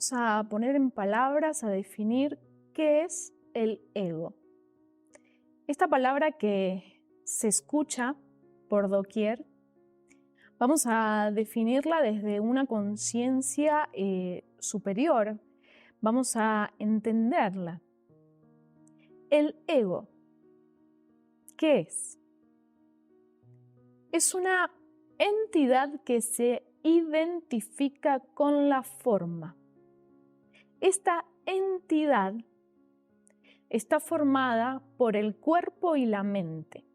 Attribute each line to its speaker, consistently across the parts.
Speaker 1: Vamos a poner en palabras, a definir qué es el ego. Esta palabra que se escucha por doquier, vamos a definirla desde una conciencia superior. Vamos a entenderla. El ego, ¿qué es? Es una entidad que se identifica con la forma. Esta entidad está formada por el cuerpo y la mente.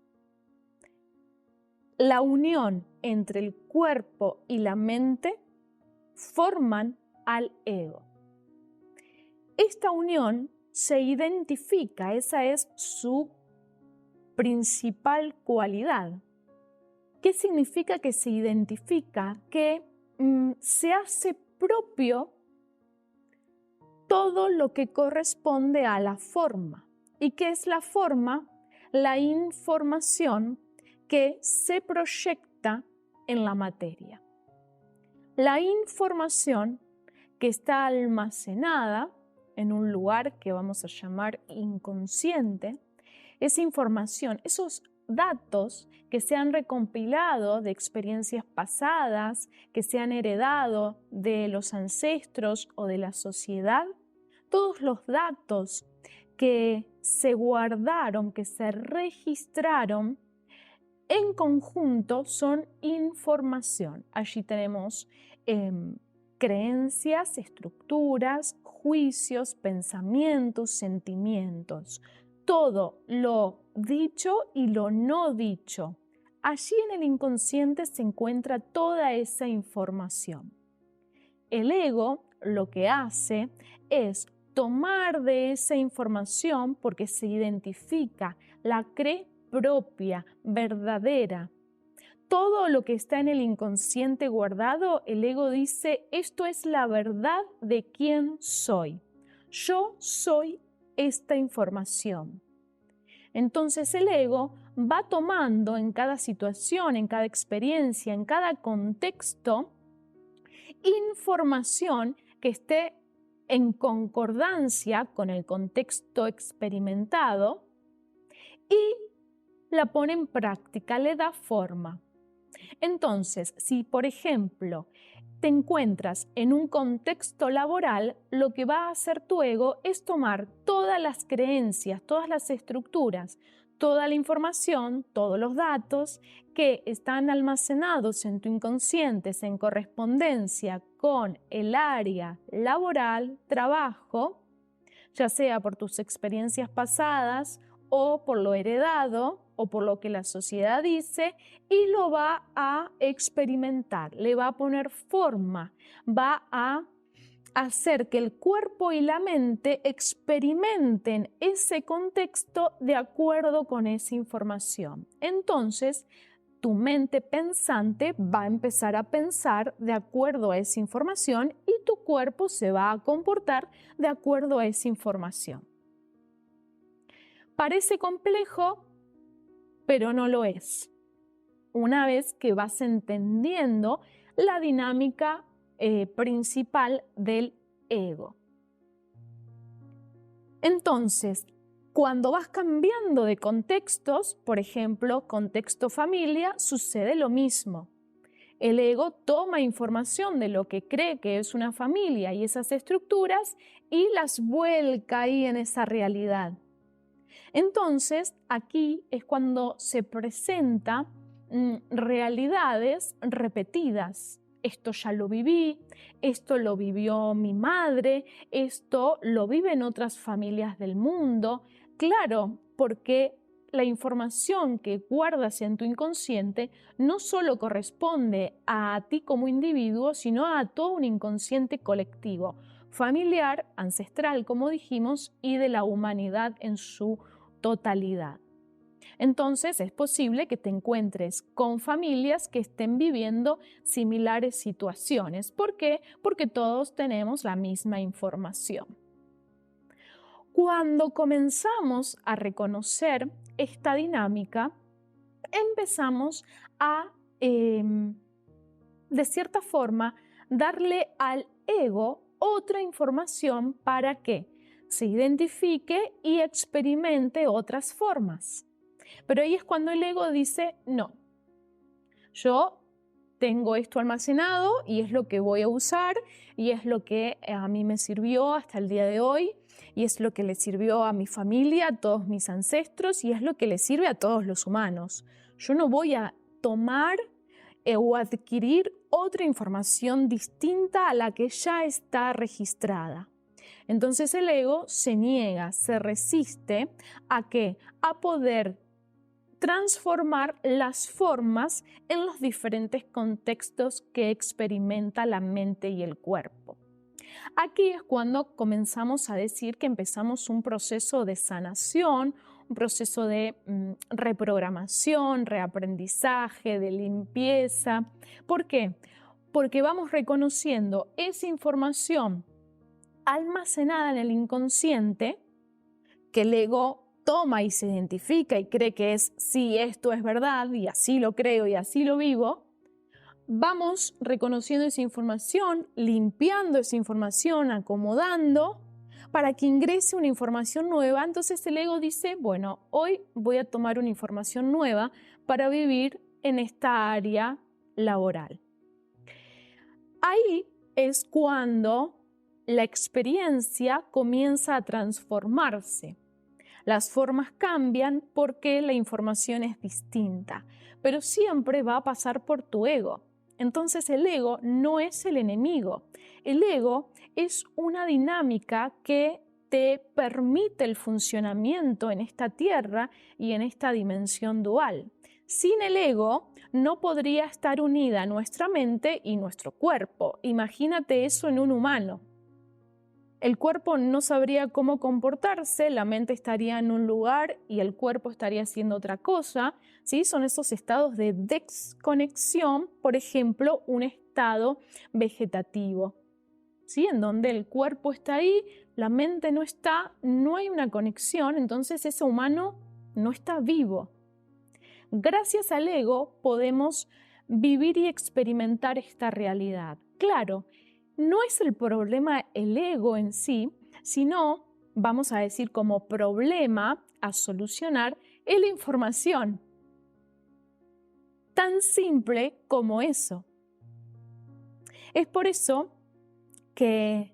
Speaker 1: La unión entre el cuerpo y la mente forman al ego. Esta unión se identifica, esa es su principal cualidad. ¿Qué significa que se identifica? Que se hace propio todo lo que corresponde a la forma. ¿Y qué es la forma? La información que se proyecta en la materia. La información que está almacenada en un lugar que vamos a llamar inconsciente, esa información, esos datos que se han recompilado de experiencias pasadas, que se han heredado de los ancestros o de la sociedad, todos los datos que se guardaron, que se registraron, en conjunto son información. Allí tenemos creencias, estructuras, juicios, pensamientos, sentimientos. Todo lo dicho y lo no dicho. Allí en el inconsciente se encuentra toda esa información. El ego lo que hace es tomar de esa información porque se identifica, la cree propia, verdadera. Todo lo que está en el inconsciente guardado, el ego dice, esto es la verdad de quién soy. Yo soy esta información. Entonces el ego va tomando en cada situación, en cada experiencia, en cada contexto, información que esté en concordancia con el contexto experimentado y la pone en práctica, le da forma. Entonces, si por ejemplo te encuentras en un contexto laboral, lo que va a hacer tu ego es tomar todas las creencias, todas las estructuras, toda la información, todos los datos que están almacenados en tu inconsciente en correspondencia con el área laboral, trabajo, ya sea por tus experiencias pasadas o por lo heredado o por lo que la sociedad dice, y lo va a experimentar, le va a poner forma, va a hacer que el cuerpo y la mente experimenten ese contexto de acuerdo con esa información. Entonces, tu mente pensante va a empezar a pensar de acuerdo a esa información y tu cuerpo se va a comportar de acuerdo a esa información. Parece complejo, pero no lo es. Una vez que vas entendiendo la dinámica principal del ego. Entonces, cuando vas cambiando de contextos, por ejemplo, contexto familia, sucede lo mismo. El ego toma información de lo que cree que es una familia y esas estructuras y las vuelca ahí en esa realidad. Entonces, aquí es cuando se presentan realidades repetidas. Esto ya lo viví, esto lo vivió mi madre, esto lo viven otras familias del mundo. Claro, porque la información que guardas en tu inconsciente no solo corresponde a ti como individuo, sino a todo un inconsciente colectivo, familiar, ancestral, como dijimos, y de la humanidad en su totalidad. Entonces es posible que te encuentres con familias que estén viviendo similares situaciones. ¿Por qué? Porque todos tenemos la misma información. Cuando comenzamos a reconocer esta dinámica, empezamos a, de cierta forma, darle al ego otra información para que se identifique y experimente otras formas. Pero ahí es cuando el ego dice, no, yo tengo esto almacenado y es lo que voy a usar y es lo que a mí me sirvió hasta el día de hoy y es lo que le sirvió a mi familia, a todos mis ancestros y es lo que le sirve a todos los humanos. Yo no voy a tomar o adquirir otra información distinta a la que ya está registrada. Entonces el ego se niega, se resiste ¿a qué? A poder transformar las formas en los diferentes contextos que experimenta la mente y el cuerpo. Aquí es cuando comenzamos a decir que empezamos un proceso de sanación, un proceso de reprogramación, reaprendizaje, de limpieza. ¿Por qué? Porque vamos reconociendo esa información almacenada en el inconsciente que el ego toma y se identifica y cree que es, sí, esto es verdad y así lo creo y así lo vivo. Vamos reconociendo esa información, limpiando esa información, acomodando para que ingrese una información nueva. Entonces el ego dice, bueno, hoy voy a tomar una información nueva para vivir en esta área laboral. Ahí es cuando la experiencia comienza a transformarse. Las formas cambian porque la información es distinta, pero siempre va a pasar por tu ego. Entonces el ego no es el enemigo. El ego es una dinámica que te permite el funcionamiento en esta tierra y en esta dimensión dual. Sin el ego no podría estar unida nuestra mente y nuestro cuerpo. Imagínate eso en un humano. El cuerpo no sabría cómo comportarse, la mente estaría en un lugar y el cuerpo estaría haciendo otra cosa, ¿sí? Son esos estados de desconexión, por ejemplo, un estado vegetativo, ¿sí? En donde el cuerpo está ahí, la mente no está, no hay una conexión, entonces ese humano no está vivo. Gracias al ego podemos vivir y experimentar esta realidad. Claro, no es el problema el ego en sí, sino, vamos a decir, como problema a solucionar es la información. Tan simple como eso. Es por eso que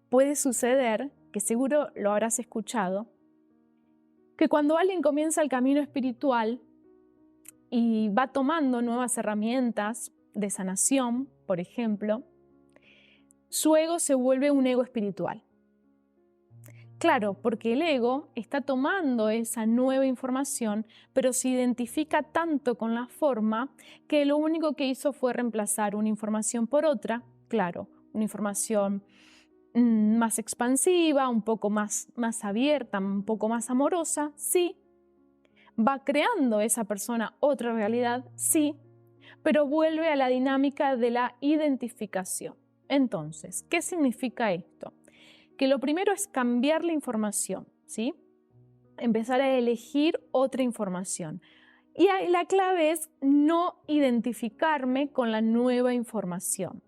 Speaker 1: puede suceder, que seguro lo habrás escuchado, que cuando alguien comienza el camino espiritual y va tomando nuevas herramientas de sanación, por ejemplo, su ego se vuelve un ego espiritual. Claro, porque el ego está tomando esa nueva información, pero se identifica tanto con la forma que lo único que hizo fue reemplazar una información por otra, claro, una información más expansiva, un poco más abierta, un poco más amorosa, sí. ¿Va creando esa persona otra realidad? Sí, pero vuelve a la dinámica de la identificación. Entonces, ¿qué significa esto? Que lo primero es cambiar la información, ¿sí? Empezar a elegir otra información. Y ahí la clave es no identificarme con la nueva información.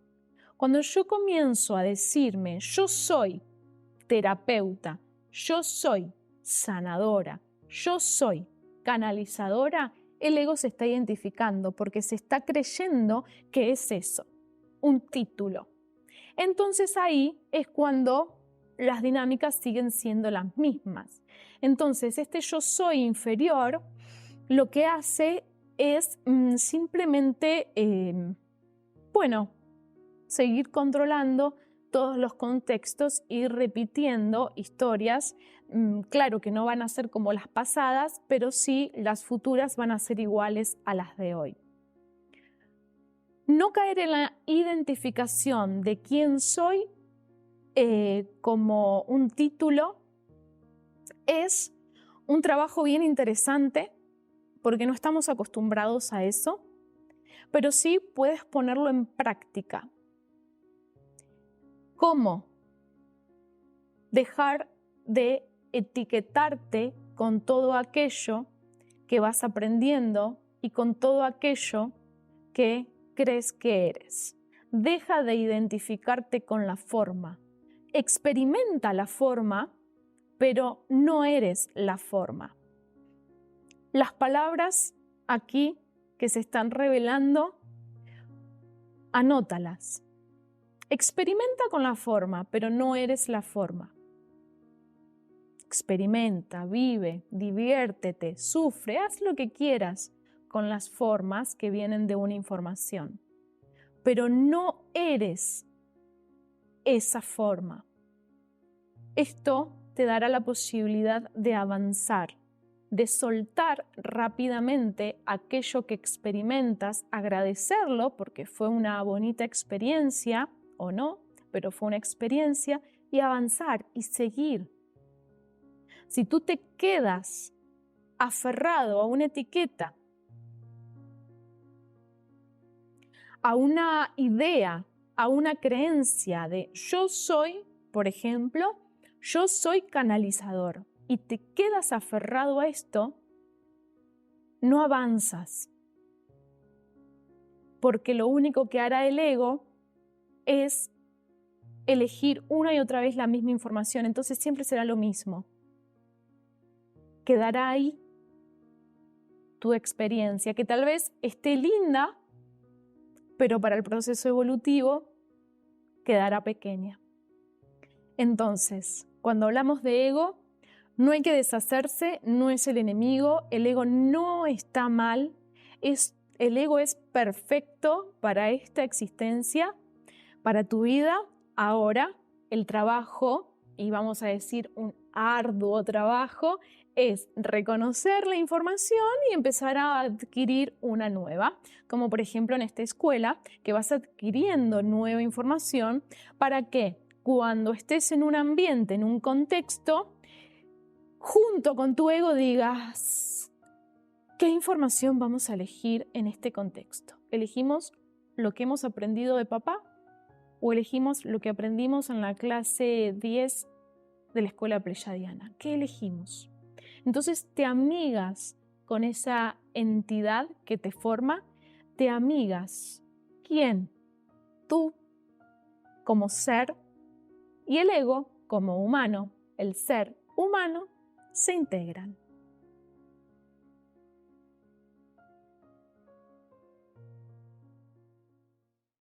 Speaker 1: Cuando yo comienzo a decirme, yo soy terapeuta, yo soy sanadora, yo soy canalizadora, el ego se está identificando porque se está creyendo que es eso, un título. Entonces ahí es cuando las dinámicas siguen siendo las mismas. Entonces este yo soy inferior lo que hace es simplemente, seguir controlando todos los contextos y repitiendo historias, claro que no van a ser como las pasadas, pero sí las futuras van a ser iguales a las de hoy. No caer en la identificación de quién soy como un título es un trabajo bien interesante porque no estamos acostumbrados a eso, pero sí puedes ponerlo en práctica. ¿Cómo? Dejar de etiquetarte con todo aquello que vas aprendiendo y con todo aquello que crees que eres. deja de identificarte con la forma. Experimenta la forma, pero no eres la forma. Las palabras aquí que se están revelando, anótalas. Experimenta con la forma, pero no eres la forma. Experimenta, vive, diviértete, sufre, haz lo que quieras con las formas que vienen de una información. Pero no eres esa forma. Esto te dará la posibilidad de avanzar, de soltar rápidamente aquello que experimentas, agradecerlo porque fue una bonita experiencia o no, pero fue una experiencia, y avanzar y seguir. Si tú te quedas aferrado a una etiqueta, a una idea, a una creencia de yo soy, por ejemplo, yo soy canalizador, y te quedas aferrado a esto, no avanzas. Porque lo único que hará el ego es elegir una y otra vez la misma información, entonces siempre será lo mismo. Quedará ahí tu experiencia, que tal vez esté linda, pero para el proceso evolutivo quedará pequeña. Entonces, cuando hablamos de ego, no hay que deshacerse, no es el enemigo, el ego no está mal, el ego es perfecto para esta existencia, para tu vida. Ahora, el trabajo, y vamos a decir un arduo trabajo, es reconocer la información y empezar a adquirir una nueva, como por ejemplo en esta escuela, que vas adquiriendo nueva información para que cuando estés en un ambiente, en un contexto, junto con tu ego digas, ¿qué información vamos a elegir en este contexto? ¿Elegimos lo que hemos aprendido de papá o elegimos lo que aprendimos en la clase 10 de la escuela pleyadiana? ¿Qué elegimos? Entonces te amigas con esa entidad que te forma, te amigas. ¿Quién? Tú como ser y el ego como humano, el ser humano, se integran.